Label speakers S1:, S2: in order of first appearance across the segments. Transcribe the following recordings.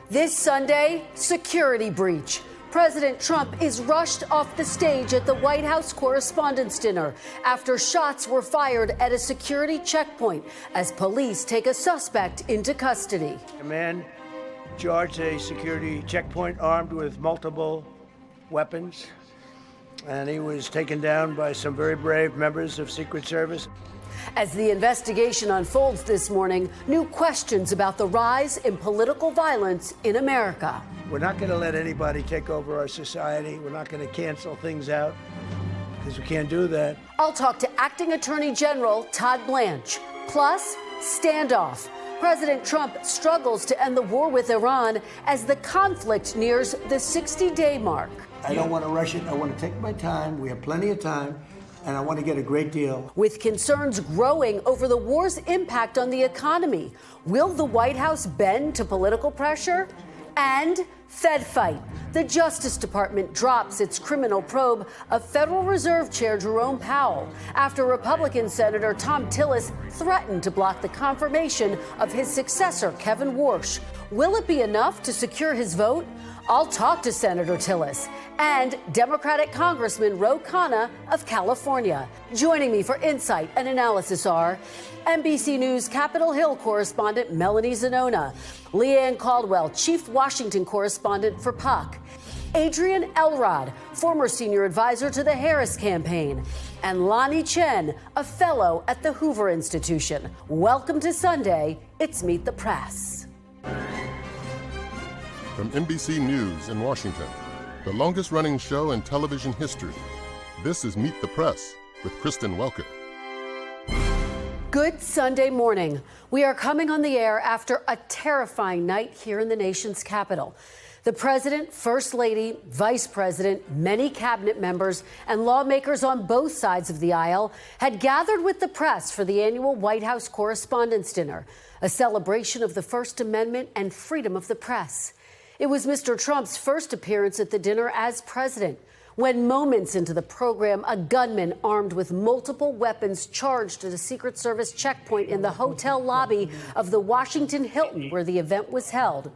S1: This Sunday, security breach. President Trump is rushed off the stage at the White House Correspondents' Dinner after shots were fired at a security checkpoint as police take a suspect into custody.
S2: A man charged a security checkpoint armed with multiple weapons, and he was taken down by some very brave members of Secret Service.
S1: As the investigation unfolds this morning, new questions about the rise in political violence in America.
S2: We're not going to let anybody take over our society. We're not going to cancel things out because we can't do that.
S1: I'll talk to Acting Attorney General Todd Blanche. Plus, standoff. President Trump struggles to end the war with Iran as the conflict nears the 60-day mark.
S2: I don't want to rush it. I want to take my time. We have plenty of time. And I want to get a great deal.
S1: With concerns growing over the war's impact on the economy, will the White House bend to political pressure? And Fed fight. The Justice Department drops its criminal probe of Federal Reserve Chair Jerome Powell after Republican Senator Thom Tillis threatened to block the confirmation of his successor, Kevin Warsh. Will it be enough to secure his vote? I'll talk to Senator Tillis and Democratic Congressman Khanna of California. Joining me for insight and analysis are NBC News Capitol Hill correspondent Melanie Zanona, Leigh Ann Caldwell, Chief Washington correspondent for Puck, Adrienne Elrod, former senior advisor to the Harris campaign, and Lanhee Chen, a fellow at the Hoover Institution. Welcome to Sunday. It's Meet the Press.
S3: From NBC News in Washington, the longest-running show in television history, this is Meet the Press with Kristen Welker.
S1: Good Sunday morning. We are coming on the air after a terrifying night here in the nation's capital. The president, first lady, vice president, many cabinet members, and lawmakers on both sides of the aisle had gathered with the press for the annual White House Correspondents' Dinner, a celebration of the First Amendment and freedom of the press. It was Mr. Trump's first appearance at the dinner as president, when moments into the program, a gunman armed with multiple weapons charged at a Secret Service checkpoint in the hotel lobby of the Washington Hilton where the event was held.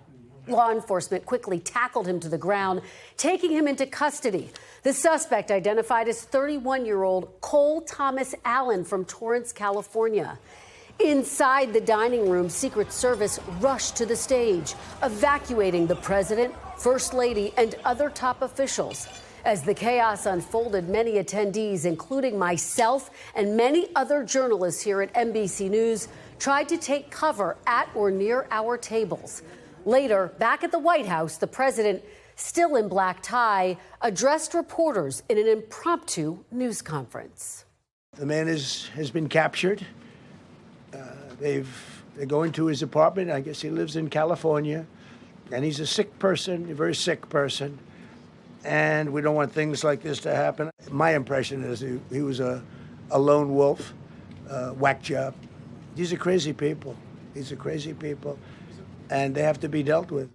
S1: Law enforcement quickly tackled him to the ground, taking him into custody. The suspect identified as 31-year-old Cole Thomas Allen from Torrance, California. Inside the dining room, Secret Service rushed to the stage, evacuating the president, first lady, and other top officials. As the chaos unfolded, many attendees, including myself and many other journalists here at NBC News, tried to take cover at or near our tables. Later, back at the White House, the president, still in black tie, addressed reporters in an impromptu news conference.
S2: The man has been captured. They're going to his apartment. I guess he lives in California. And he's a sick person, a very sick person. And we don't want things like this to happen. My impression is he was a lone wolf, whack job. These are crazy people. These are crazy people. And they have to be dealt with.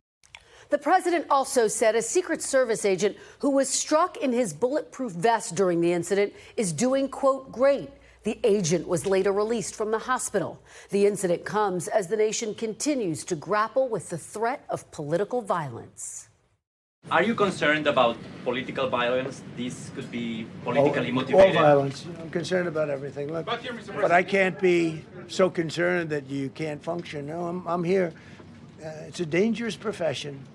S1: The president also said a Secret Service agent who was struck in his bulletproof vest during the incident is doing, quote, great. The agent was later released from the hospital. The incident comes as the nation continues to grapple with the threat of political violence.
S4: Are you concerned about political violence? This could be politically motivated.
S2: All violence. I'm concerned about everything. Look, but I can't be so concerned that you can't function. No, I'm here. It's a dangerous profession.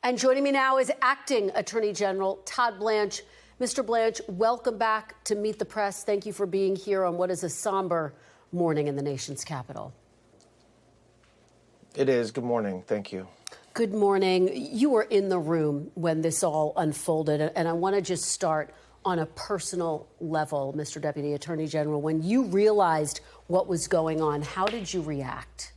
S1: And joining me now is Acting Attorney General Todd Blanche. Mr. Blanche, welcome back to Meet the Press. Thank you for being here on what is a somber morning in the nation's capital.
S5: It is. Good morning. Thank you.
S1: Good morning. You were in the room when this all unfolded, and I want to just start on a personal level, Mr. Deputy Attorney General. When you realized what was going on, how did you react?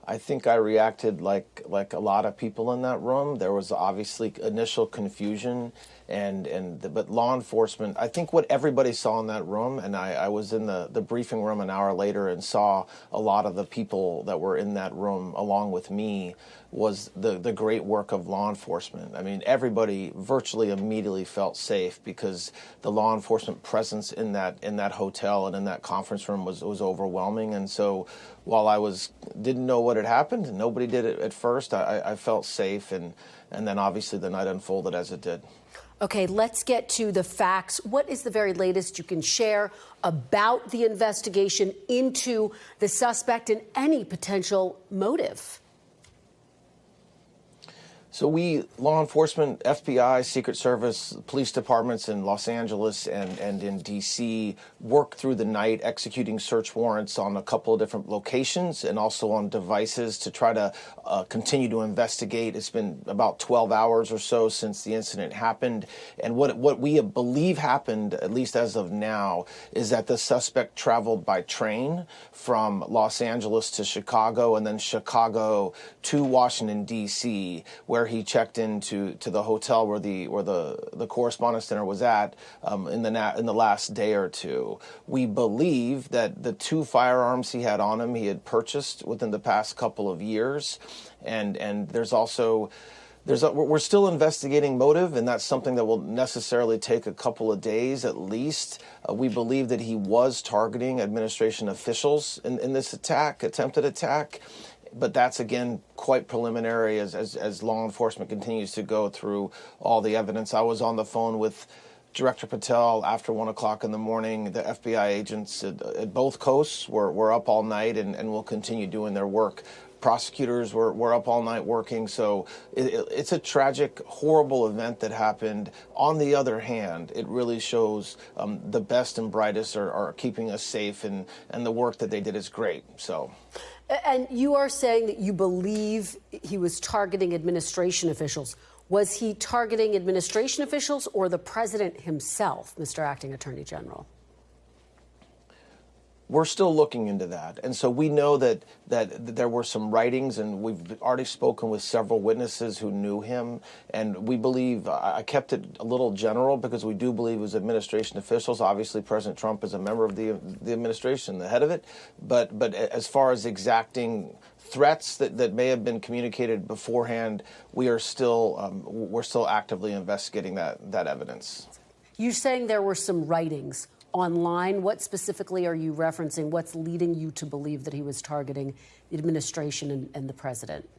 S5: I think I reacted like a lot of people in that room. There was obviously initial confusion, but law enforcement, I think what everybody saw in that room, and I was in the briefing room an hour later and saw a lot of the people that were in that room along with me, was the great work of law enforcement. I mean, everybody virtually immediately felt safe because the law enforcement presence in that hotel and in that conference room was overwhelming. And so while I didn't know what had happened, and nobody did it at first, I felt safe, and then obviously the night unfolded as it did.
S1: Okay, let's get to the facts. What is the very latest you can share about the investigation into the suspect and any potential motive?
S5: So we, law enforcement, FBI, Secret Service, police departments in Los Angeles and in D.C. worked through the night executing search warrants on a couple of different locations and also on devices to try to continue to investigate. It's been about 12 hours or so since the incident happened. And what we believe happened, at least as of now, is that the suspect traveled by train from Los Angeles to Chicago and then Chicago to Washington, D.C., where he checked into the hotel where the Correspondents' Dinner was at in the last day or two. We believe that the 2 firearms he had on him he had purchased within the past couple of years, and there's also we're still investigating motive, and that's something that will necessarily take a couple of days at least. We believe that he was targeting administration officials in this attempted attack. But that's, again, quite preliminary as law enforcement continues to go through all the evidence. I was on the phone with Director Patel after 1 o'clock in the morning. The FBI agents at both coasts were up all night and will continue doing their work. Prosecutors were up all night working. So it's a tragic, horrible event that happened. On the other hand, it really shows the best and brightest are keeping us safe, and the work that they did is great. So.
S1: And you are saying that you believe he was targeting administration officials. Was he targeting administration officials or the president himself, Mr. Acting Attorney General?
S5: We're still looking into that. And so we know that there were some writings, and we've already spoken with several witnesses who knew him. And we believe, I kept it a little general because we do believe it was administration officials. Obviously, President Trump is a member of the administration, the head of it. But as far as exacting threats that may have been communicated beforehand, we're still actively investigating that evidence.
S1: You're saying there were some writings online. What specifically are you referencing? What's leading you to believe that he was targeting the administration and the president?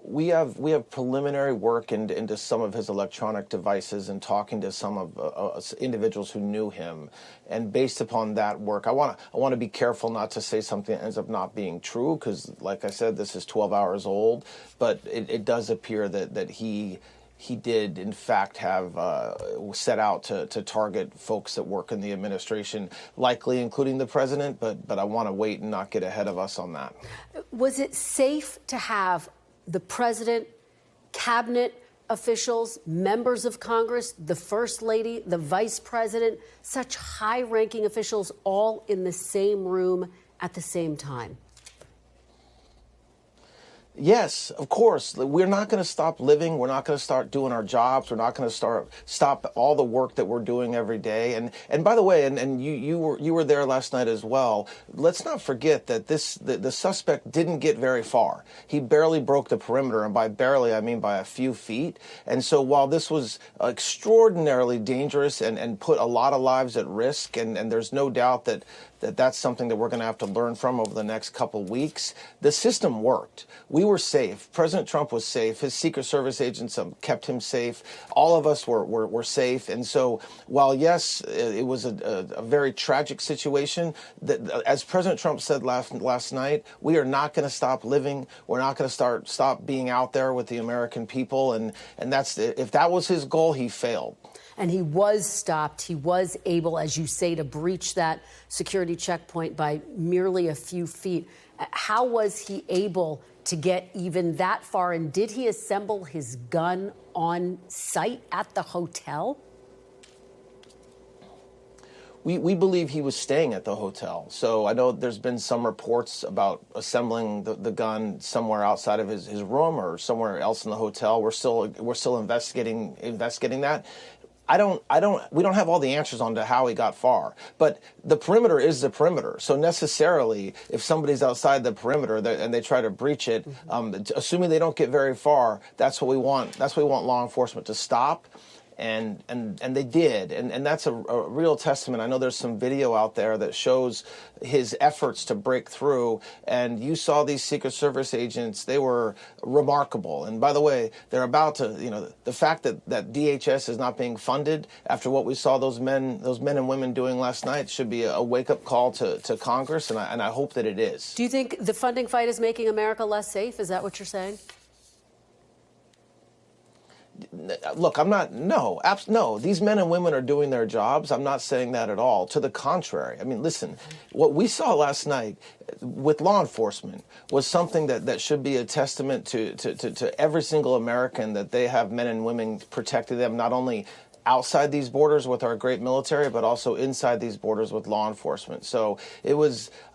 S5: We have preliminary work into some of his electronic devices and talking to some of individuals who knew him, and based upon that work, I want to be careful not to say something that ends up not being true because, like I said, this is 12 hours old. But it does appear that he did, in fact, have set out to target folks that work in the administration, likely including the president, but I want to wait and not get ahead of us on that.
S1: Was it safe to have the president, cabinet officials, members of Congress, the first lady, the vice president, such high-ranking officials all in the same room at the same time?
S5: Yes, of course. We're not going to stop living. We're not going to start doing our jobs. We're not going to stop all the work that we're doing every day. And by the way, and you were there last night as well. Let's not forget that the suspect didn't get very far. He barely broke the perimeter, and by barely I mean by a few feet. And so while this was extraordinarily dangerous and put a lot of lives at risk, and there's no doubt that's something that we're going to have to learn from over the next couple weeks, the system worked. We were safe. President Trump was safe. His Secret Service agents kept him safe. All of us were safe. And so while, yes, it was a very tragic situation, as President Trump said last night, we are not going to stop living. We're not going to stop being out there with the American people. And if that was his goal, he failed.
S1: And he was stopped. He was able, as you say, to breach that security checkpoint by merely a few feet. How was he able to get even that far? And did he assemble his gun on site at the hotel?
S5: We believe he was staying at the hotel. So I know there's been some reports about assembling the gun somewhere outside of his room or somewhere else in the hotel. We're still investigating that. We don't have all the answers on to how he got far, but the perimeter is the perimeter. So necessarily, if somebody's outside the perimeter and they try to breach it, assuming they don't get very far, that's what we want. That's what we want law enforcement to stop. and they did, and that's a real testament. I know there's some video out there that shows his efforts to break through, and you saw these Secret Service agents. They were remarkable. And by the way, they're about to, the fact that DHS is not being funded after what we saw those men and women doing last night should be a wake-up call to Congress, and I hope that it is.
S1: Do you think the funding fight is making America less safe? Is that what you're saying?
S5: Look, no. These men and women are doing their jobs. I'm not saying that at all. To the contrary. I mean, listen, what we saw last night with law enforcement was something that should be a testament to every single American, that they have men and women protecting them, not only outside these borders with our great military, but also inside these borders with law enforcement. So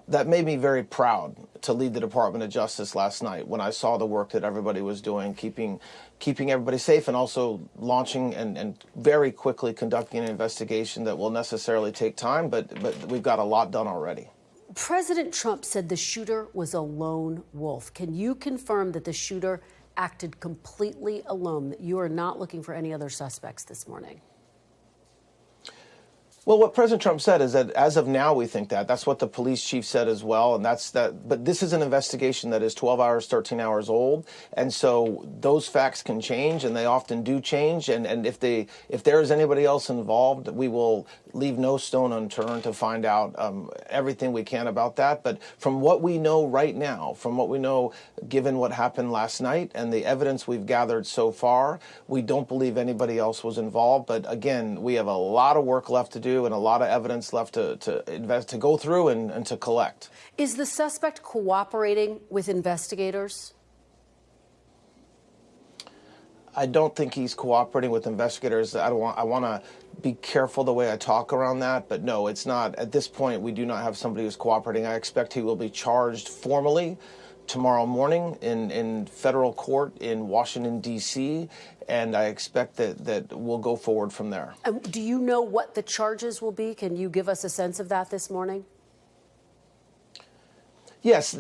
S5: that made me very proud to lead the Department of Justice last night when I saw the work that everybody was doing, keeping everybody safe, and also launching and very quickly conducting an investigation that will necessarily take time, but we've got a lot done already.
S1: President Trump said the shooter was a lone wolf. Can you confirm that the shooter acted completely alone, that you are not looking for any other suspects this morning?
S5: Well, what President Trump said is that as of now, we think that. That's what the police chief said as well. And that's that. But this is an investigation that is 12 hours, 13 hours old. And so those facts can change, and they often do change. And if there is anybody else involved, we will leave no stone unturned to find out everything we can about that. But from what we know right now, from what we know, given what happened last night and the evidence we've gathered so far, we don't believe anybody else was involved. But again, we have a lot of work left to do and a lot of evidence left to go through and to collect.
S1: Is the suspect cooperating with investigators?
S5: I don't think he's cooperating with investigators. I want to be careful the way I talk around that, but no, it's not. At this point, we do not have somebody who's cooperating. I expect he will be charged formally tomorrow morning in federal court in Washington, D.C., and I expect that we'll go forward from there.
S1: Do you know what the charges will be? Can you give us a sense of that this morning?
S5: Yes,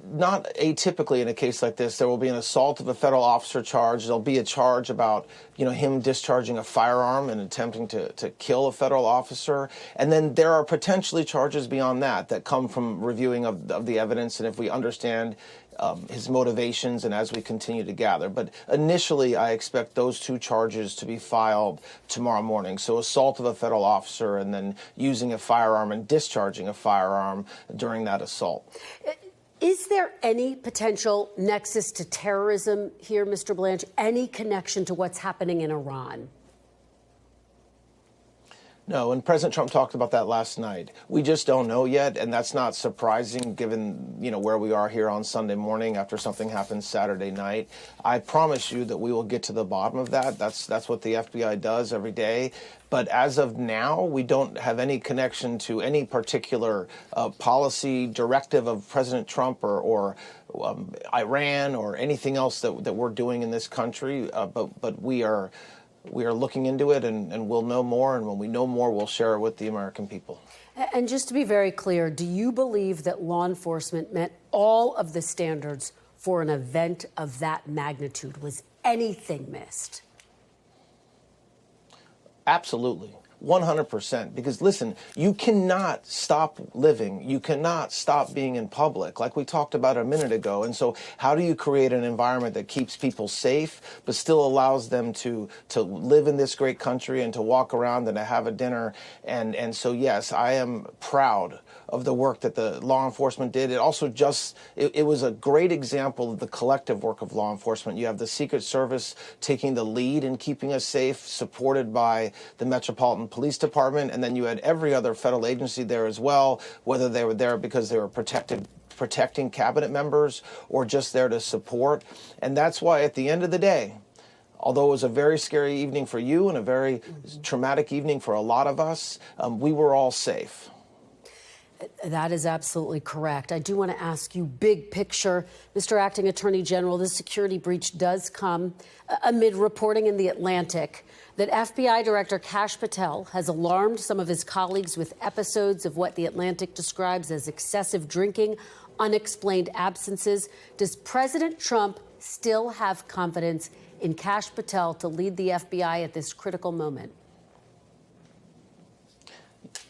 S5: not atypically in a case like this, there will be an assault of a federal officer charge. There'll be a charge about, him discharging a firearm and attempting to kill a federal officer. And then there are potentially charges beyond that come from reviewing of the evidence and if we understand his motivations and as we continue to gather. But initially, I expect those two charges to be filed tomorrow morning. So assault of a federal officer and then using a firearm and discharging a firearm during that assault.
S1: Is there any potential nexus to terrorism here, Mr. Blanche? Any connection to what's happening in Iran?
S5: No, and President Trump talked about that last night. We just don't know yet, and that's not surprising given, where we are here on Sunday morning after something happened Saturday night. I promise you that we will get to the bottom of that. That's what the FBI does every day. But as of now, we don't have any connection to any particular policy directive of President Trump or Iran or anything else that we're doing in this country. But we are looking into it, and we'll know more. And when we know more, we'll share it with the American people.
S1: And just to be very clear, do you believe that law enforcement met all of the standards for an event of that magnitude? Was anything missed?
S5: Absolutely. 100%. Because listen, you cannot stop living. You cannot stop being in public, like we talked about a minute ago. And so how do you create an environment that keeps people safe, but still allows them to live in this great country and to walk around and to have a dinner? And so, yes, I am proud of the work that the law enforcement did. It also it was a great example of the collective work of law enforcement. You have the Secret Service taking the lead in keeping us safe, supported by the Metropolitan Police Department, and then you had every other federal agency there as well, whether they were there because they were protecting cabinet members or just there to support. And that's why at the end of the day, although it was a very scary evening for you and a very traumatic evening for a lot of us, we were all safe.
S1: That is absolutely correct. I do want to ask you, big picture, Mr. Acting Attorney General, this security breach does come amid reporting in The Atlantic that FBI Director Kash Patel has alarmed some of his colleagues with episodes of what The Atlantic describes as excessive drinking, unexplained absences. Does President Trump still have confidence in Kash Patel to lead the FBI at this critical moment?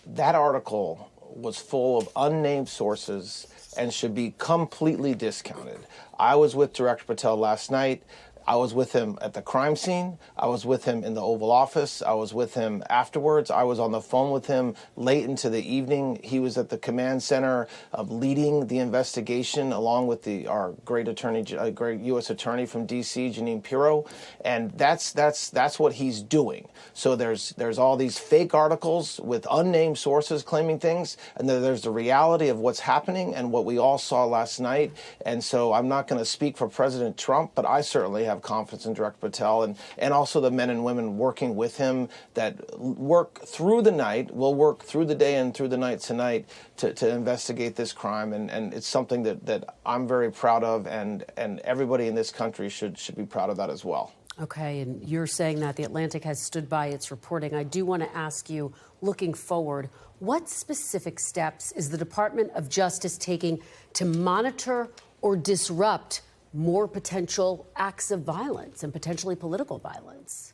S5: That article was full of unnamed sources and should be completely discounted. I was with Director Patel last night. I was with him at the crime scene. I was with him in the Oval Office. I was with him afterwards. I was on the phone with him late into the evening. He was at the command center leading the investigation along with our great U.S. attorney from D.C., Jeanine Pirro, and that's what he's doing. So there's all these fake articles with unnamed sources claiming things, and then there's the reality of what's happening and what we all saw last night. And so I'm not going to speak for President Trump, but I certainly have confidence in Director Patel and also the men and women working with him that work through the night, will work through the day and through the night tonight to investigate this crime. And it's something that I'm very proud of, and everybody in this country should be proud of that as well.
S1: Okay, and you're saying that The Atlantic has stood by its reporting. I do want to ask you, looking forward, what specific steps is the Department of Justice taking to monitor or disrupt more potential acts of violence and potentially political violence?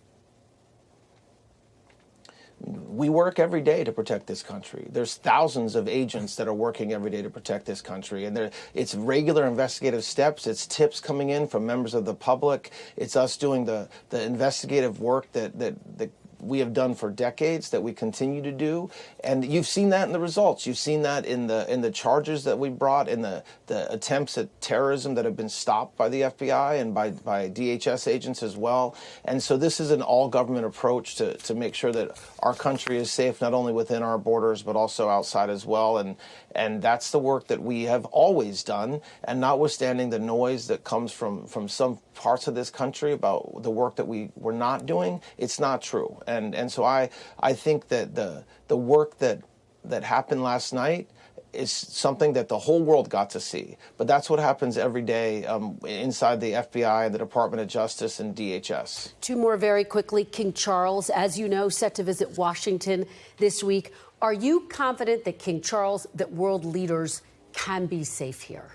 S5: We work every day to protect this country. There's thousands of agents that are working every day to protect this country. And it's regular investigative steps. It's tips coming in from members of the public. It's us doing the investigative work that we have done for decades, that we continue to do, and you've seen that in the results. You've seen that in the charges that we brought, in the attempts at terrorism that have been stopped by the FBI and by DHS agents as well. And so this is an all-government approach to make sure that our country is safe, not only within our borders but also outside as well. And that's the work that we have always done. And notwithstanding the noise that comes from some parts of this country about the work that we're not doing, it's not true. And so I think that the work that happened last night is something that the whole world got to see. But that's what happens every day inside the FBI, the Department of Justice, and DHS.
S1: Two more very quickly. King Charles, as you know, set to visit Washington this week. Are you confident that King Charles, that world leaders can be safe here?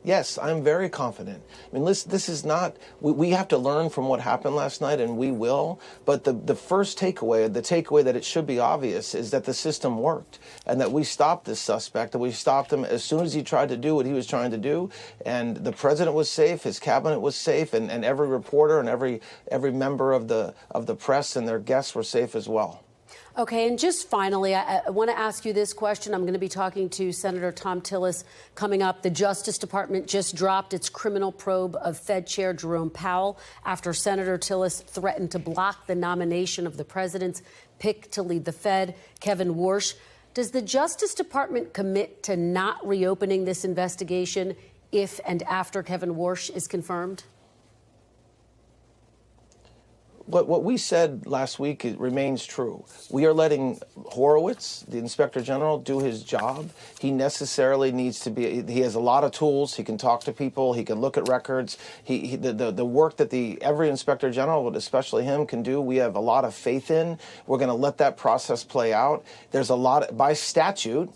S1: Yes, I'm very confident. I mean, listen, this is not, we have to learn from what happened last night, and we will. But the first takeaway, the takeaway that it should be obvious, is that the system worked and that we stopped this suspect, that we stopped him as soon as he tried to do what he was trying to do. And the president was safe, his cabinet was safe, and every reporter and every member of the press and their guests were safe as well. Okay, and just finally, I want to ask you this question. I'm going to be talking to Senator Thom Tillis coming up. The Justice Department just dropped its criminal probe of Fed Chair Jerome Powell after Senator Tillis threatened to block the nomination of the president's pick to lead the Fed, Kevin Warsh. Does the Justice Department commit to not reopening this investigation if and after Kevin Warsh is confirmed?
S5: What we said last week remains true. We are letting Horowitz, the Inspector General, do his job. He necessarily needs to be, he has a lot of tools. He can talk to people. He can look at records. The work that every Inspector General, especially him, can do, we have a lot of faith in. We're going to let that process play out. There's a lot, by statute,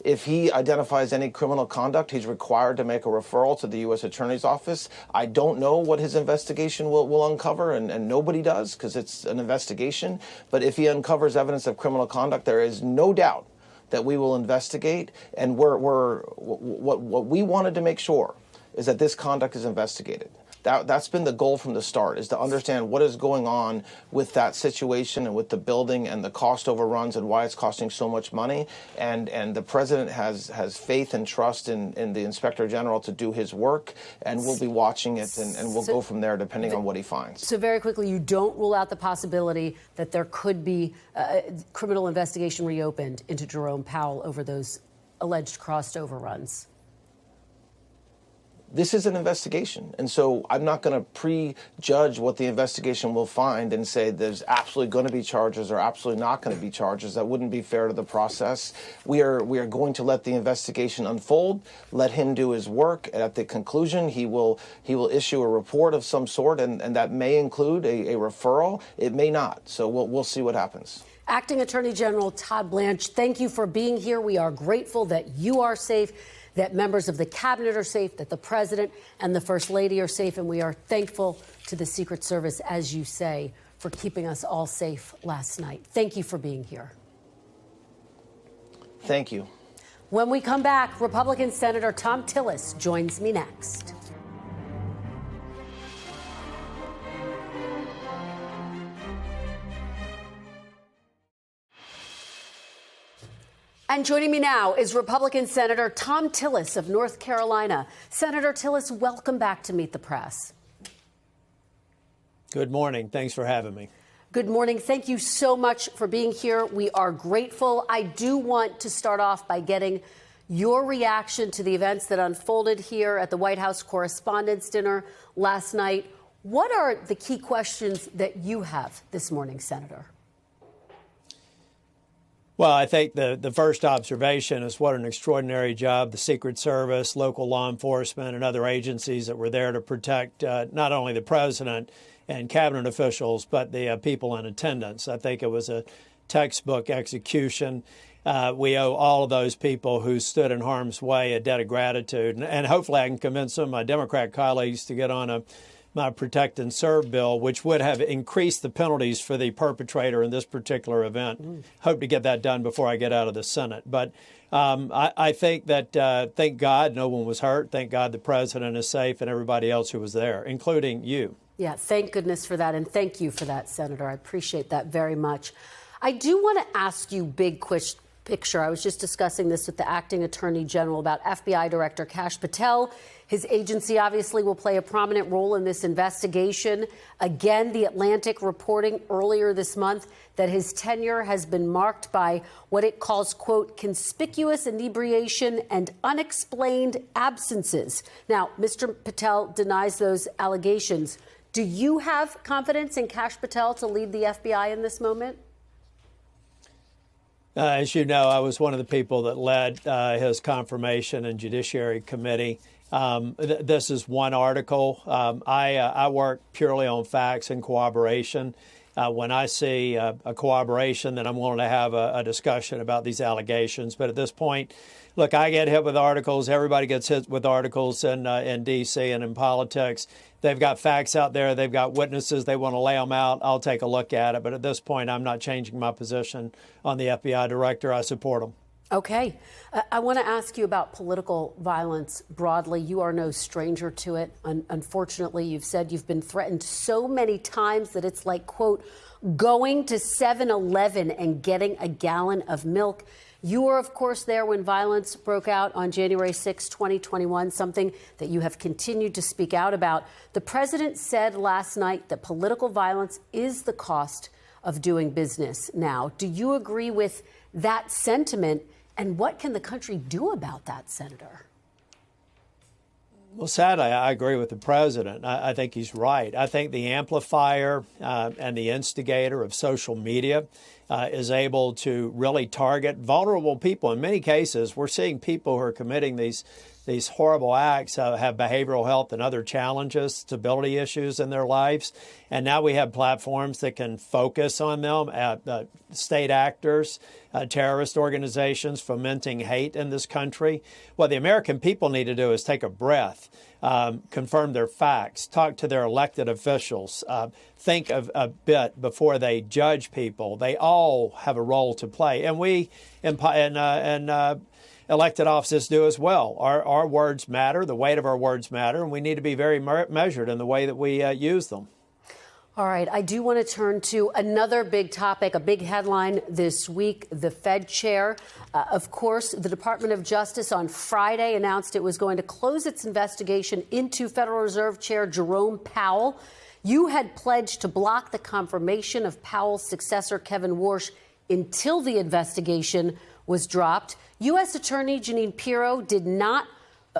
S5: if he identifies any criminal conduct, he's required to make a referral to the U.S. Attorney's Office. I don't know what his investigation will uncover, and nobody does because it's an investigation. But if he uncovers evidence of criminal conduct, there is no doubt that we will investigate. And what we wanted to make sure is that this conduct is investigated. That's been the goal from the start, is to understand what is going on with that situation and with the building and the cost overruns and why it's costing so much money. And the president has faith and trust in the Inspector General to do his work, and we'll be watching it, and we'll go from there depending on what he finds. So
S1: very quickly, you don't rule out the possibility that there could be a criminal investigation reopened into Jerome Powell over those alleged crossed overruns?
S5: This is an investigation, and so I'm not going to prejudge what the investigation will find and say there's absolutely going to be charges or absolutely not going to be charges. That wouldn't be fair to the process. We are going to let the investigation unfold, let him do his work. At the conclusion, he will issue a report of some sort, and that may include a referral. It may not. So we'll see what happens.
S1: Acting Attorney General Todd Blanche, thank you for being here. We are grateful that you are safe, that members of the cabinet are safe, that the president and the First Lady are safe, and we are thankful to the Secret Service, as you say, for keeping us all safe last night. Thank you for being here.
S5: Thank you.
S1: When we come back, Republican Senator Thom Tillis joins me next. And joining me now is Republican Senator Thom Tillis of North Carolina. Senator Tillis, welcome back to Meet the Press.
S6: Good morning. Thanks for having me.
S1: Good morning. Thank you so much for being here. We are grateful. I do want to start off by getting your reaction to the events that unfolded here at the White House Correspondents' Dinner last night. What are the key questions that you have this morning, Senator?
S6: Well, I think the first observation is what an extraordinary job the Secret Service, local law enforcement, and other agencies that were there to protect not only the president and cabinet officials, but the people in attendance. I think it was a textbook execution. We owe all of those people who stood in harm's way a debt of gratitude. And hopefully I can convince some of my Democrat colleagues to get on my Protect and Serve bill, which would have increased the penalties for the perpetrator in this particular event. Hope to get that done before I get out of the Senate. But I think that, thank God, no one was hurt. Thank God the president is safe and everybody else who was there, including you.
S1: Yeah, thank goodness for that. And thank you for that, Senator. I appreciate that very much. I do want to ask you big picture. I was just discussing this with the acting attorney general about FBI Director Kash Patel. His agency obviously will play a prominent role in this investigation. Again, The Atlantic reporting earlier this month that his tenure has been marked by what it calls, quote, conspicuous inebriation and unexplained absences. Now, Mr. Patel denies those allegations. Do you have confidence in Kash Patel to lead the FBI in this moment?
S6: As you know, I was one of the people that led his confirmation and Judiciary Committee. This is one article. I work purely on facts and corroboration. When I see a corroboration, then I'm willing to have a discussion about these allegations. But at this point, look, I get hit with articles. Everybody gets hit with articles in D.C. and in politics. They've got facts out there. They've got witnesses. They want to lay them out. I'll take a look at it. But at this point, I'm not changing my position on the FBI director. I support him.
S1: Okay. I want to ask you about political violence broadly. You are no stranger to it. Unfortunately, you've said you've been threatened so many times that it's like, quote, going to 7-Eleven and getting a gallon of milk. You were, of course, there when violence broke out on January 6, 2021, something that you have continued to speak out about. The president said last night that political violence is the cost of doing business now. Do you agree with that sentiment? And what can the country do about that, Senator?
S6: Well, sadly, I agree with the president. I think he's right. I think the amplifier and the instigator of social media is able to really target vulnerable people. In many cases, we're seeing people who are committing these horrible acts have behavioral health and other challenges, stability issues in their lives. And now we have platforms that can focus on them, state actors, terrorist organizations fomenting hate in this country. What the American people need to do is take a breath, confirm their facts, talk to their elected officials, think of a bit before they judge people. They all have a role to play. And we in elected offices do as well. Our words matter. The weight of our words matter. And we need to be very measured in the way that we use them.
S1: All right. I do want to turn to another big topic, a big headline this week, the Fed chair. Of course, the Department of Justice on Friday announced it was going to close its investigation into Federal Reserve Chair Jerome Powell. You had pledged to block the confirmation of Powell's successor, Kevin Warsh, until the investigation was dropped. U.S. Attorney Jeanine Pirro did not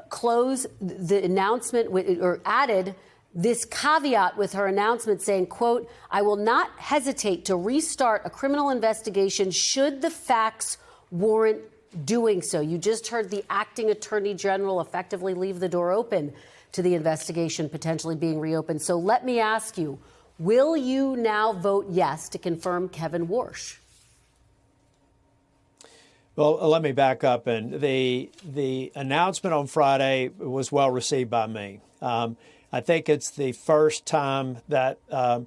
S1: close the announcement or added this caveat with her announcement saying, quote, I will not hesitate to restart a criminal investigation should the facts warrant doing so. You just heard the acting attorney general effectively leave the door open to the investigation potentially being reopened. So let me ask you, will you now vote yes to confirm Kevin Warsh?
S6: Well, let me back up. And the announcement on Friday was well received by me. I think it's the first time that the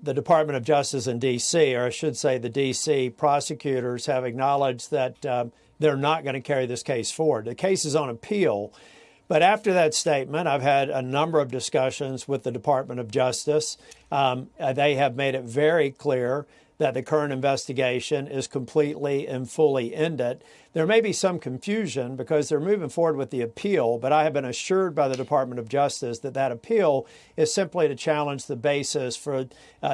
S6: Department of Justice in D.C., or I should say the D.C. prosecutors, have acknowledged that they're not going to carry this case forward. The case is on appeal. But after that statement, I've had a number of discussions with the Department of Justice. They have made it very clear that the current investigation is completely and fully ended. There may be some confusion because they're moving forward with the appeal, but I have been assured by the Department of Justice that that appeal is simply to challenge the basis for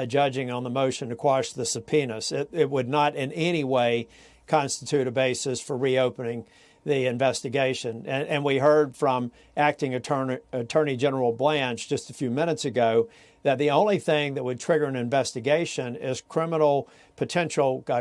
S6: judging on the motion to quash the subpoenas. It would not in any way constitute a basis for reopening the investigation. And we heard from Acting Attorney General Blanche just a few minutes ago that the only thing that would trigger an investigation is potential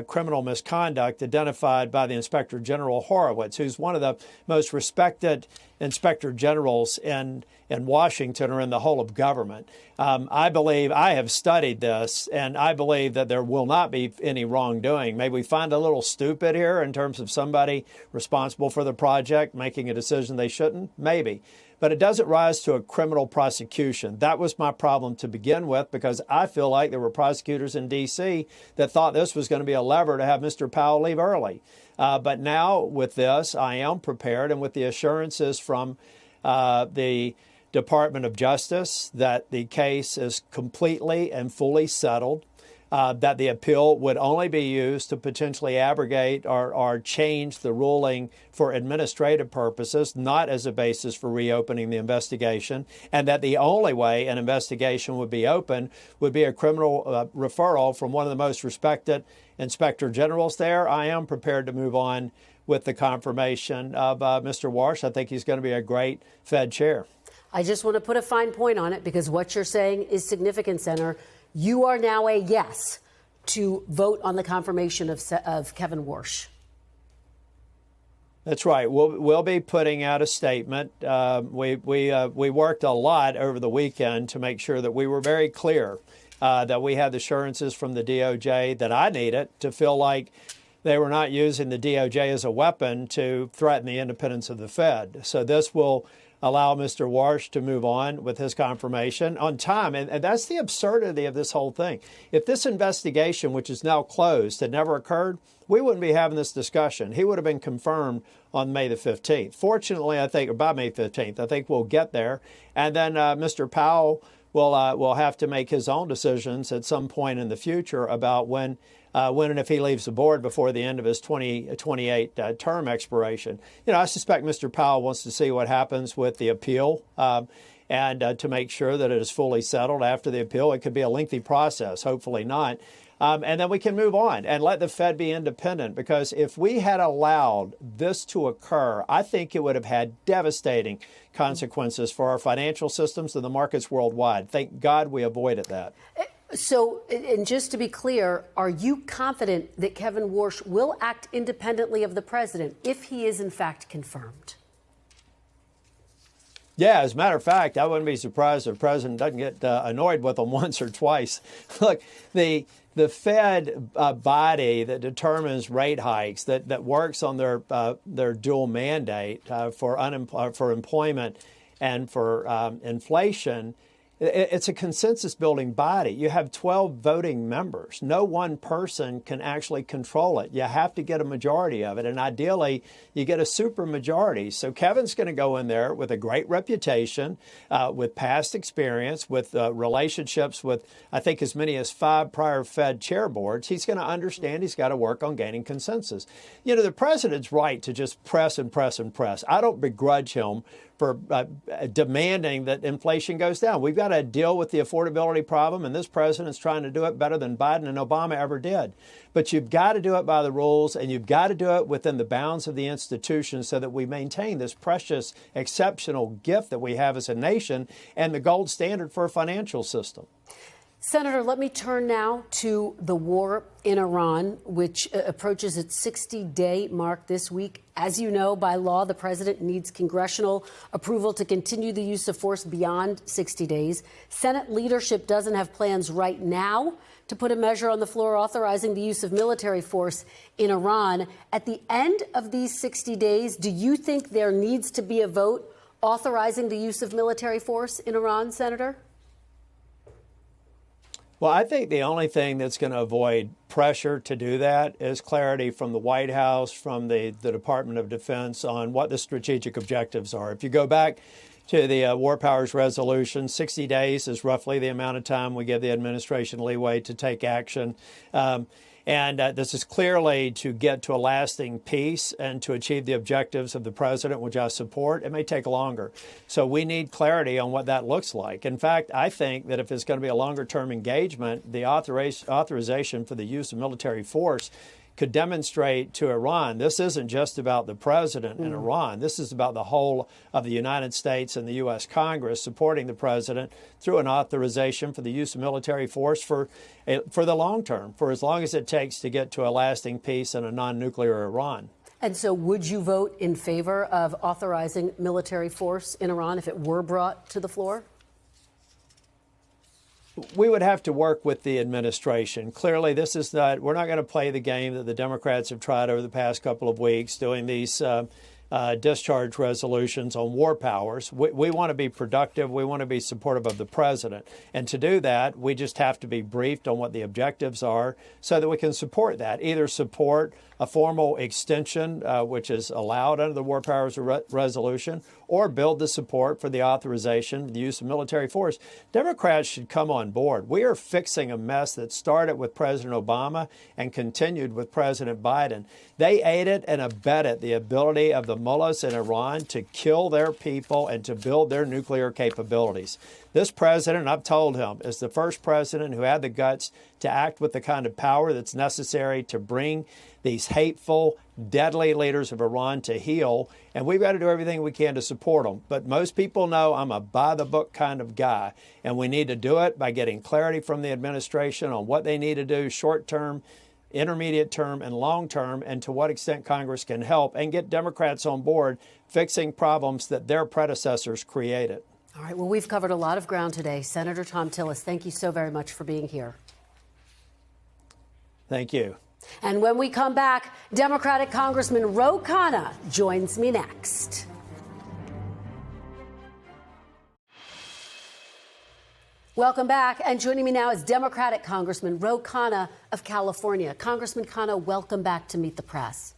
S6: criminal misconduct identified by the Inspector General Horowitz, who's one of the most respected Inspector Generals in Washington or in the whole of government. I believe, I have studied this, and I believe that there will not be any wrongdoing. Maybe we find a little stupid here in terms of somebody responsible for the project making a decision they shouldn't, maybe. But it doesn't rise to a criminal prosecution. That was my problem to begin with, because I feel like there were prosecutors in D.C. that thought this was going to be a lever to have Mr. Powell leave early. But now with this, I am prepared, and with the assurances from the Department of Justice that the case is completely and fully settled, that the appeal would only be used to potentially abrogate or change the ruling for administrative purposes, not as a basis for reopening the investigation, and that the only way an investigation would be open would be a criminal referral from one of the most respected inspector generals there. I am prepared to move on with the confirmation of Mr. Warsh. I think he's going to be a great Fed chair.
S1: I just want to put a fine point on it, because what you're saying is significant, Senator. You are now a yes to vote on the confirmation of Kevin Warsh.
S6: That's right. We'll be putting out a statement. We worked a lot over the weekend to make sure that we were very clear that we had the assurances from the DOJ that I needed to feel like they were not using the DOJ as a weapon to threaten the independence of the Fed. So this will allow Mr. Warsh to move on with his confirmation on time. And that's the absurdity of this whole thing. If this investigation, which is now closed, had never occurred, we wouldn't be having this discussion. He would have been confirmed on May the 15th. Fortunately, I think, or by May 15th, I think we'll get there. And then Mr. Powell will have to make his own decisions at some point in the future about when and if he leaves the board before the end of his 2028 term expiration. I suspect Mr. Powell wants to see what happens with the appeal and to make sure that it is fully settled after the appeal. It could be a lengthy process, hopefully not. And then we can move on and let the Fed be independent, because if we had allowed this to occur, I think it would have had devastating consequences for our financial systems and the markets worldwide. Thank God we avoided that.
S1: So, and just to be clear, are you confident that Kevin Warsh will act independently of the president if he is in fact confirmed?
S6: Yeah, as a matter of fact, I wouldn't be surprised if the president doesn't get annoyed with him once or twice. Look, the Fed body that determines rate hikes, that works on their dual mandate for employment and for inflation, it's a consensus-building body. You have 12 voting members. No one person can actually control it. You have to get a majority of it, and ideally, you get a supermajority. So Kevin's going to go in there with a great reputation, with past experience, with relationships with, I think, as many as 5 prior Fed chair boards. He's going to understand he's got to work on gaining consensus. The president's right to just press and press and press. I don't begrudge him for demanding that inflation goes down. We've got to deal with the affordability problem, and this president's trying to do it better than Biden and Obama ever did. But you've got to do it by the rules, and you've got to do it within the bounds of the institution so that we maintain this precious, exceptional gift that we have as a nation and the gold standard for a financial system.
S1: Senator, let me turn now to the war in Iran, which approaches its 60-day mark this week. As you know, by law, the president needs congressional approval to continue the use of force beyond 60 days. Senate leadership doesn't have plans right now to put a measure on the floor authorizing the use of military force in Iran. At the end of these 60 days, do you think there needs to be a vote authorizing the use of military force in Iran, Senator?
S6: Well, I think the only thing that's going to avoid pressure to do that is clarity from the White House, from the Department of Defense on what the strategic objectives are. If you go back to the War Powers Resolution, 60 days is roughly the amount of time we give the administration leeway to take action. And this is clearly to get to a lasting peace and to achieve the objectives of the president, which I support. It may take longer. So we need clarity on what that looks like. In fact, I think that if it's going to be a longer-term engagement, the authorization for the use of military force could demonstrate to Iran, this isn't just about the president in Iran. This is about the whole of the United States and the U.S. Congress supporting the president through an authorization for the use of military force for the long term, for as long as it takes to get to a lasting peace and a non-nuclear Iran.
S1: And so would you vote in favor of authorizing military force in Iran if it were brought to the floor?
S6: We would have to work with the administration. Clearly, this is not, we're not going to play the game that the Democrats have tried over the past couple of weeks doing these discharge resolutions on war powers. We want to be productive. We want to be supportive of the president. And to do that, we just have to be briefed on what the objectives are so that we can support that. Either support a formal extension, which is allowed under the War Powers Resolution, or build the support for the authorization of the use of military force. Democrats should come on board. We are fixing a mess that started with President Obama and continued with President Biden. They aided and abetted the ability of the mullahs in Iran to kill their people and to build their nuclear capabilities. This president, I've told him, is the first president who had the guts to act with the kind of power that's necessary to bring these hateful, deadly leaders of Iran to heel, and we've got to do everything we can to support them. But most people know I'm a by-the-book kind of guy, and we need to do it by getting clarity from the administration on what they need to do short-term, intermediate term, and long-term, and to what extent Congress can help, and get Democrats on board fixing problems that their predecessors created.
S1: All right, well, we've covered a lot of ground today. Senator Thom Tillis, thank you so very much for being here.
S6: Thank you.
S1: And when we come back, Democratic Congressman Ro Khanna joins me next. Welcome back. And joining me now is Democratic Congressman Ro Khanna of California. Congressman Khanna, welcome back to Meet the Press.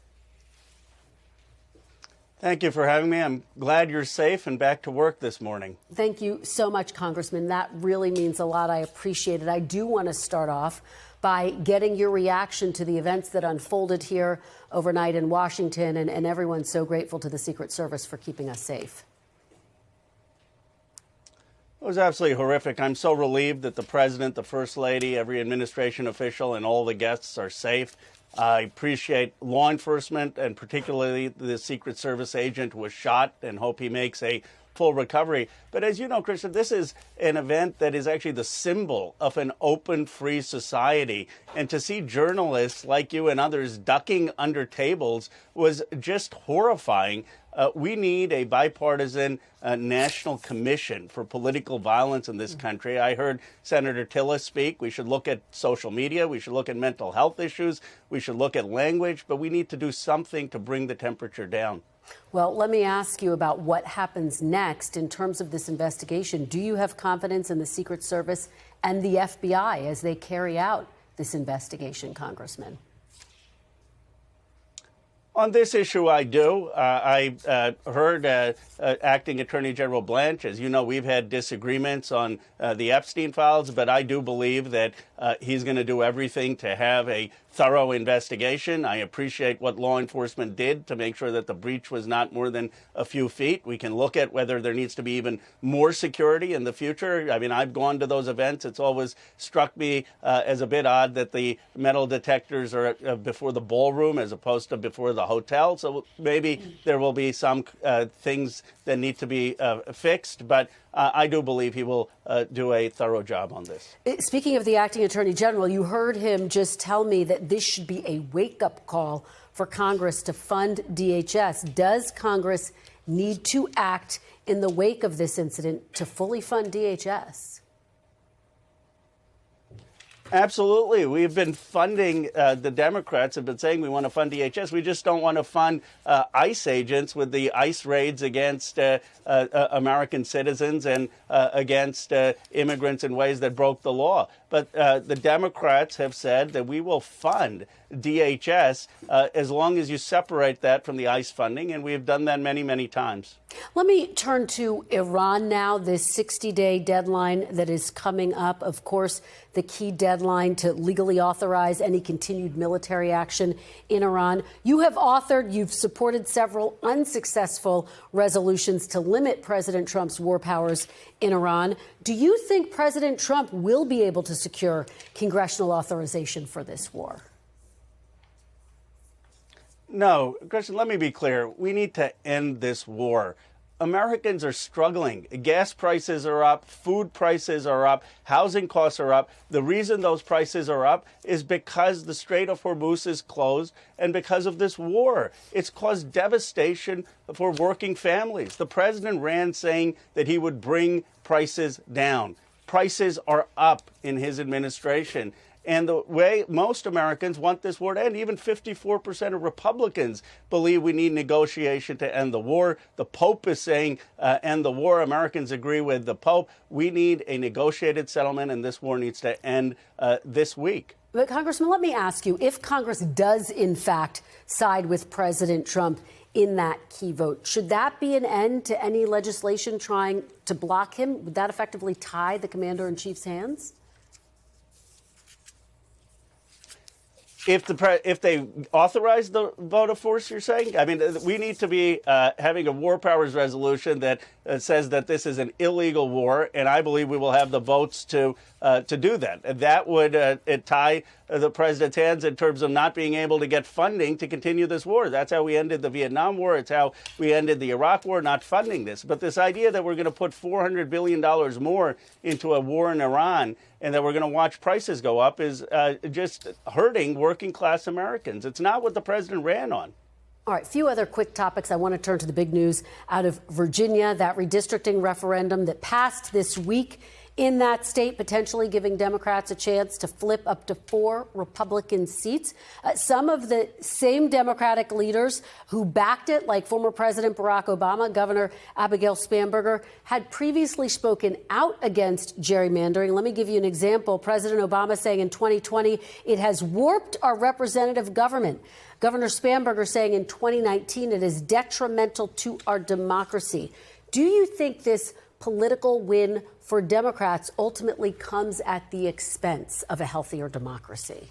S7: Thank you for having me. I'm glad you're safe and back to work this morning.
S1: Thank you so much, Congressman. That really means a lot. I appreciate it. I do want to start off by getting your reaction to the events that unfolded here overnight in Washington, and everyone's so grateful to the Secret Service for keeping us safe.
S7: It was absolutely horrific. I'm so relieved that the president, the first lady, every administration official, and all the guests are safe. I appreciate law enforcement and particularly the Secret Service agent who was shot, and hope he makes a full recovery. But as you know, Kristen, this is an event that is actually the symbol of an open, free society. And to see journalists like you and others ducking under tables was just horrifying. We need a bipartisan national commission for political violence in this country. I heard Senator Tillis speak. We should look at social media. We should look at mental health issues. We should look at language. But we need to do something to bring the temperature down.
S1: Well, let me ask you about what happens next in terms of this investigation. Do you have confidence in the Secret Service and the FBI as they carry out this investigation, Congressman?
S7: On this issue, I do. I heard Acting Attorney General Blanche. As you know, we've had disagreements on the Epstein files, but I do believe that he's going to do everything to have a thorough investigation. I appreciate what law enforcement did to make sure that the breach was not more than a few feet. We can look at whether there needs to be even more security in the future. I mean, I've gone to those events. It's always struck me as a bit odd that the metal detectors are before the ballroom as opposed to before the hotel. So maybe there will be some things that need to be fixed. But I do believe he will do a thorough job on this.
S1: Speaking of the acting attorney general, you heard him just tell me that this should be a wake-up call for Congress to fund DHS. Does Congress need to act in the wake of this incident to fully fund DHS?
S7: Absolutely. We've been funding, the Democrats have been saying we want to fund DHS. We just don't want to fund ICE agents with the ICE raids against American citizens and against immigrants in ways that broke the law. But the Democrats have said that we will fund DHS as long as you separate that from the ICE funding, and we have done that many, many times.
S1: Let me turn to Iran now, this 60-day deadline that is coming up. Of course, the key deadline to legally authorize any continued military action in Iran. You've supported several unsuccessful resolutions to limit President Trump's war powers in Iran. Do you think President Trump will be able to secure congressional authorization for this war?
S7: No, Kristen, let me be clear. We need to end this war. Americans are struggling. Gas prices are up, food prices are up, housing costs are up. The reason those prices are up is because the Strait of Hormuz is closed and because of this war. It's caused devastation for working families. The president ran saying that he would bring prices down. Prices are up in his administration. And the way most Americans want this war to end, even 54% of Republicans believe we need negotiation to end the war. The Pope is saying end the war. Americans agree with the Pope. We need a negotiated settlement, and this war needs to end this week.
S1: But, Congressman, let me ask you, if Congress does, in fact, side with President Trump in that key vote, should that be an end to any legislation trying to block him? Would that effectively tie the commander-in-chief's hands?
S7: If they authorize the vote of force, you're saying? I mean, we need to be having a war powers resolution that says that this is an illegal war, and I believe we will have the votes to do that. And that would tie the president's hands in terms of not being able to get funding to continue this war. That's how we ended the Vietnam War. It's how we ended the Iraq War, not funding this. But this idea that we're going to put $400 billion more into a war in Iran and that we're going to watch prices go up is just hurting working class Americans. It's not what the president ran on.
S1: All right, a few other quick topics. I want to turn to the big news out of Virginia, that redistricting referendum that passed this week in that state, potentially giving Democrats a chance to flip up to 4 Republican seats. Some of the same Democratic leaders who backed it, like former President Barack Obama, Governor Abigail Spanberger, had previously spoken out against gerrymandering. Let me give you an example. President Obama saying in 2020, it has warped our representative government. Governor Spanberger saying in 2019, it is detrimental to our democracy. Do you think this political win for Democrats ultimately comes at the expense of a healthier democracy?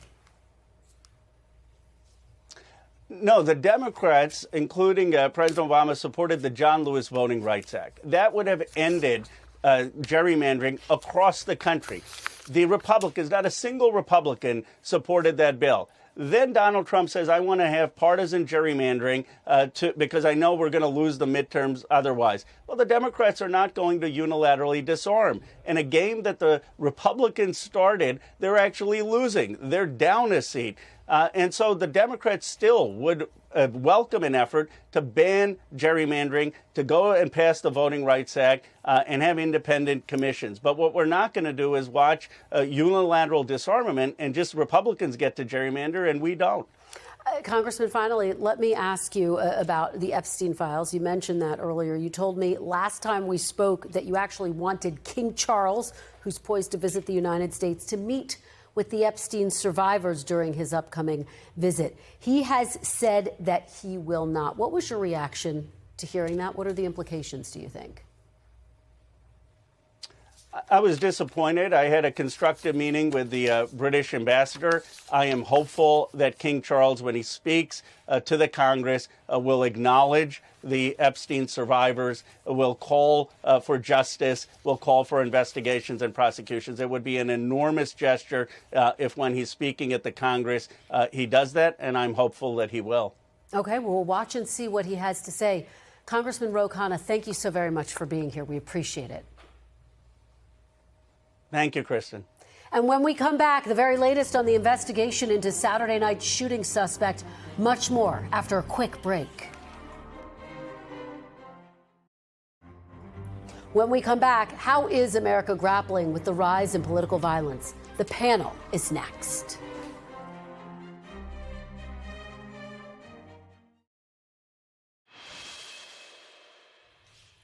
S7: No, the Democrats, including President Obama, supported the John Lewis Voting Rights Act. That would have ended gerrymandering across the country. The Republicans, not a single Republican, supported that bill. Then Donald Trump says, I want to have partisan gerrymandering because I know we're going to lose the midterms otherwise. Well, the Democrats are not going to unilaterally disarm. In a game that the Republicans started, they're actually losing. They're down a seat. And so the Democrats still would welcome an effort to ban gerrymandering, to go and pass the Voting Rights Act and have independent commissions. But what we're not going to do is watch unilateral disarmament and just Republicans get to gerrymander and we don't.
S1: Congressman, finally, let me ask you about the Epstein files. You mentioned that earlier. You told me last time we spoke that you actually wanted King Charles, who's poised to visit the United States, to meet with the Epstein survivors during his upcoming visit. He has said that he will not. What was your reaction to hearing that? What are the implications, do you think?
S7: I was disappointed. I had a constructive meeting with the British ambassador. I am hopeful that King Charles, when he speaks to the Congress, will acknowledge the Epstein survivors, will call for justice, will call for investigations and prosecutions. It would be an enormous gesture if, when he's speaking at the Congress, he does that, and I'm hopeful that he will.
S1: Okay, well, we'll watch and see what he has to say. Congressman Khanna, thank you so very much for being here. We appreciate it.
S7: Thank you, Kristen.
S1: And when we come back, the very latest on the investigation into Saturday night's shooting suspect, much more after a quick break. When we come back, how is America grappling with the rise in political violence? The panel is next.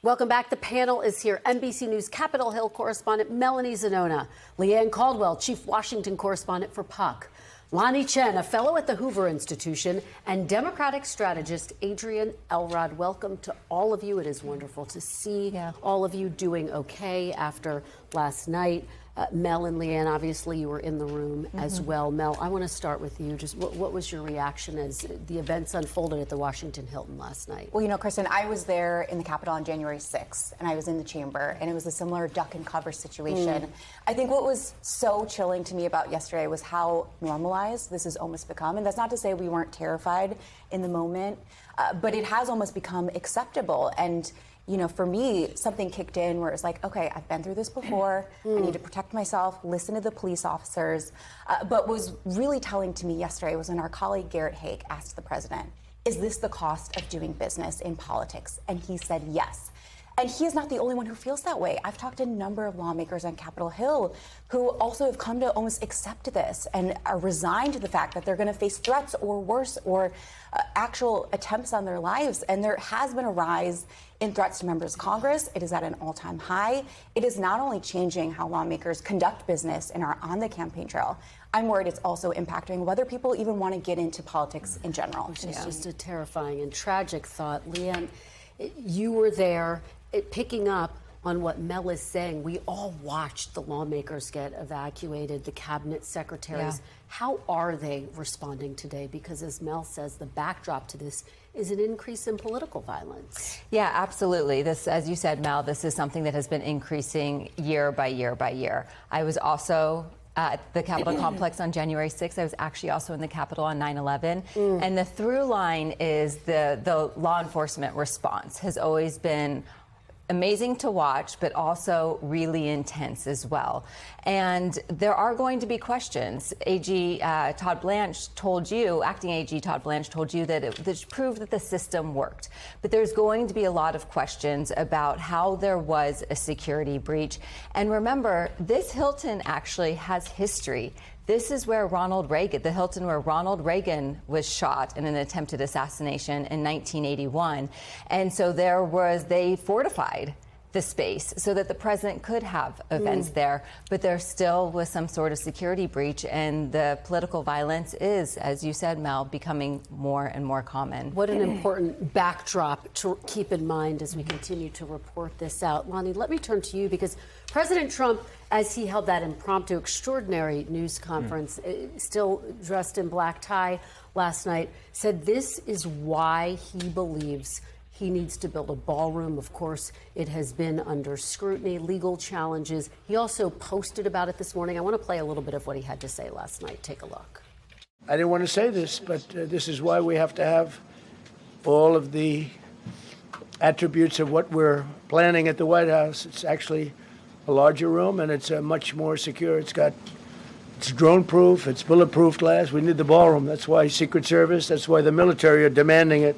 S1: Welcome back. The panel is here. NBC News Capitol Hill correspondent Melanie Zanona, Leigh Ann Caldwell, chief Washington correspondent for Puck, Lanhee Chen, a fellow at the Hoover Institution, and Democratic strategist Adrienne Elrod. Welcome to all of you. It is wonderful to see all of you doing okay after last night. Mel and Leigh Ann, obviously you were in the room as well. Mel, I want to start with you. Just what was your reaction as the events unfolded at the Washington Hilton last night?
S8: Well, you know, Kristen, I was there in the Capitol on January 6th, and I was in the chamber, and it was a similar duck and cover situation. I think what was so chilling to me about yesterday was how normalized this has almost become. And that's not to say we weren't terrified in the moment, but it has almost become acceptable. And you know, for me, something kicked in where it's like, okay, I've been through this before. I need to protect myself, listen to the police officers. But what was really telling to me yesterday was when our colleague Garrett Haake asked the president, is this the cost of doing business in politics? And he said yes. And he is not the only one who feels that way. I've talked to a number of lawmakers on Capitol Hill who also have come to almost accept this and are resigned to the fact that they're going to face threats or worse, or actual attempts on their lives. And there has been a rise in threats to members of Congress. It is at an all-time high. It is not only changing how lawmakers conduct business and are on the campaign trail, I'm worried it's also impacting whether people even want to get into politics in general.
S1: Which is just a terrifying and tragic thought. Leigh Ann, you were there picking up on what Mel is saying. We all watched the lawmakers get evacuated, the cabinet secretaries. How are they responding today? Because as Mel says, the backdrop to this is an increase in political violence.
S9: Yeah, absolutely. This, as you said, Mel, this is something that has been increasing year by year by year. I was also at the Capitol complex on January 6th. I was actually also in the Capitol on 9/11. And the through line is the law enforcement response has always been amazing to watch, but also really intense as well. And there are going to be questions. AG Todd Blanche told you, acting AG Todd Blanche told you that it proved that the system worked. But there's going to be a lot of questions about how there was a security breach. And remember, this Hilton actually has history. This is where the Hilton where Ronald Reagan was shot in an attempted assassination in 1981. And so they fortified the space so that the president could have events there. But there still was some sort of security breach, and the political violence is, as you said, Mel, becoming more and more common.
S1: What an important backdrop to keep in mind as we continue to report this out. Lanhee, let me turn to you, because President Trump, as he held that impromptu extraordinary news conference, still dressed in black tie last night, said this is why he believes he needs to build a ballroom. Of course, it has been under scrutiny, legal challenges. He also posted about it this morning. I want to play a little bit of what he had to say last night. Take a look.
S2: I didn't want to say this, but this is why we have to have all of the attributes of what we're planning at the White House. It's actually a larger room, and it's much more secure. It's drone-proof, it's bulletproof glass. We need the ballroom. That's why Secret Service, that's why the military are demanding it.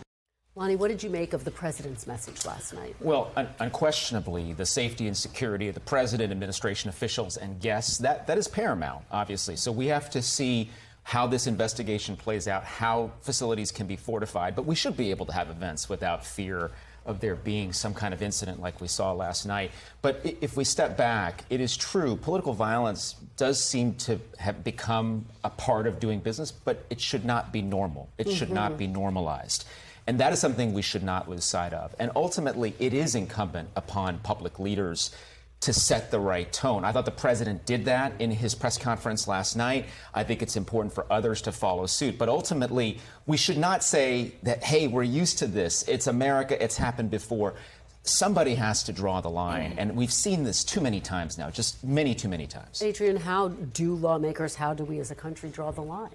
S1: Lanhee, what did you make of the president's message last night?
S10: Well, unquestionably, the safety and security of the president, administration officials, and guests, that is paramount, obviously. So we have to see how this investigation plays out, how facilities can be fortified. But we should be able to have events without fear of there being some kind of incident like we saw last night. But if we step back, it is true, political violence does seem to have become a part of doing business, but it should not be normal. It should not be normalized. And that is something we should not lose sight of. And ultimately, it is incumbent upon public leaders to set the right tone. I thought the president did that in his press conference last night. I think it's important for others to follow suit. But ultimately, we should not say that, hey, we're used to this. It's America. It's happened before. Somebody has to draw the line. And we've seen this too many times now, just many, too many times.
S1: Adrienne, how do lawmakers, how do we as a country draw the line?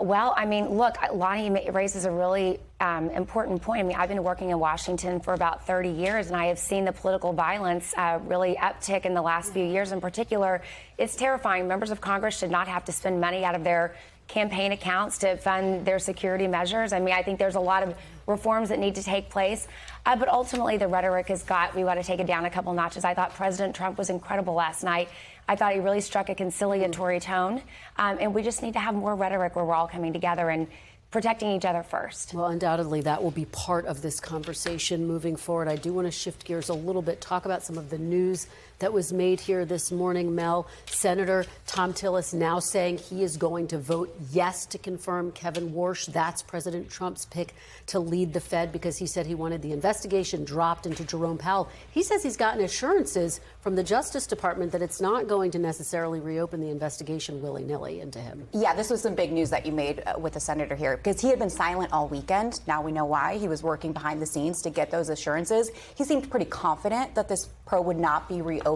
S11: Well, I mean, look, Lanhee raises a really important point. I mean, I've been working in Washington for about 30 years, and I have seen the political violence really uptick in the last few years in particular. It's terrifying. Members of Congress should not have to spend money out of their campaign accounts to fund their security measures. I mean, I think there's a lot of reforms that need to take place. But ultimately, the rhetoric we got to take it down a couple notches. I thought President Trump was incredible last night. I thought he really struck a conciliatory tone. And we just need to have more rhetoric where we're all coming together and protecting each other first.
S1: Well, undoubtedly, that will be part of this conversation moving forward. I do want to shift gears a little bit, talk about some of the news that was made here this morning. Mel, Senator Thom Tillis now saying he is going to vote yes to confirm Kevin Warsh. That's President Trump's pick to lead the Fed because he said he wanted the investigation dropped into Jerome Powell. He says he's gotten assurances from the Justice Department that it's not going to necessarily reopen the investigation willy-nilly into him.
S8: Yeah, this was some big news that you made with the senator here because he had been silent all weekend. Now we know why. He was working behind the scenes to get those assurances. He seemed pretty confident that this probe would not be reopened.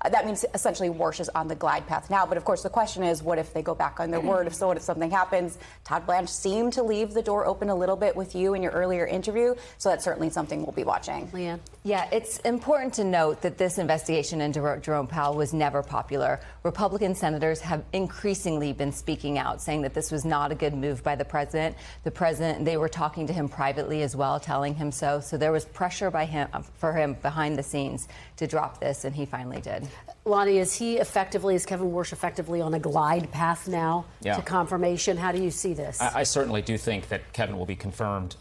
S8: That means essentially Warsh is on the glide path now. But of course, the question is, what if they go back on their word? If so, what if something happens? Todd Blanche seemed to leave the door open a little bit with you in your earlier interview. So that's certainly something we'll be watching.
S1: Leigh Ann?
S9: Yeah, it's important to note that this investigation into Jerome Powell was never popular. Republican senators have increasingly been speaking out, saying that this was not a good move by the president. They were talking to him privately as well, telling him so. So there was pressure for him behind the scenes to drop this, and he finally did.
S1: Lonnie, is Kevin Warsh effectively on a glide path now to confirmation? How do you see this?
S10: I certainly do think that Kevin will be confirmed,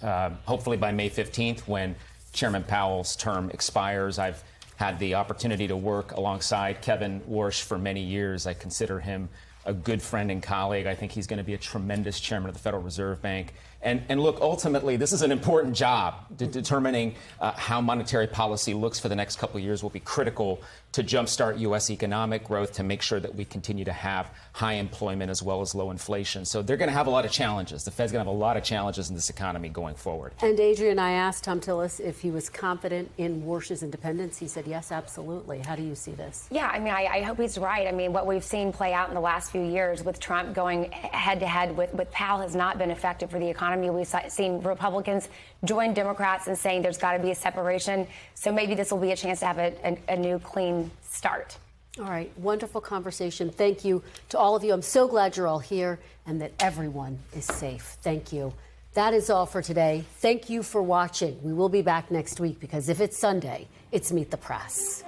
S10: hopefully by May 15th when Chairman Powell's term expires. I've had the opportunity to work alongside Kevin Warsh for many years. I consider him a good friend and colleague. I think he's going to be a tremendous chairman of the Federal Reserve Bank. And look, ultimately, this is an important job. Determining how monetary policy looks for the next couple of years will be critical to jumpstart U.S. economic growth, to make sure that we continue to have high employment as well as low inflation. So they're going to have a lot of challenges. The Fed's going to have a lot of challenges in this economy going forward.
S1: And Adrienne, I asked Thom Tillis if he was confident in Warsh's independence. He said, yes, absolutely. How do you see this?
S11: Yeah, I mean, I hope he's right. I mean, what we've seen play out in the last few years with Trump going head-to-head with Powell has not been effective for the economy. We've seen Republicans join Democrats in saying there's got to be a separation. So maybe this will be a chance to have a new, clean start.
S1: All right. Wonderful conversation. Thank you to all of you. I'm so glad you're all here and that everyone is safe. Thank you. That is all for today. Thank you for watching. We will be back next week because if it's Sunday, it's Meet the Press.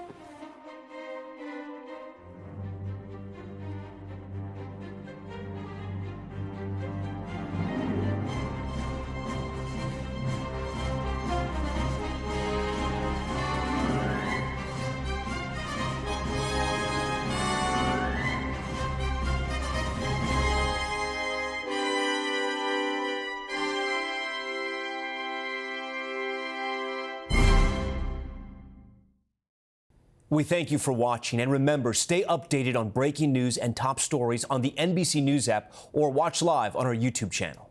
S12: We thank you for watching, and remember, stay updated on breaking news and top stories on the NBC News app or watch live on our YouTube channel.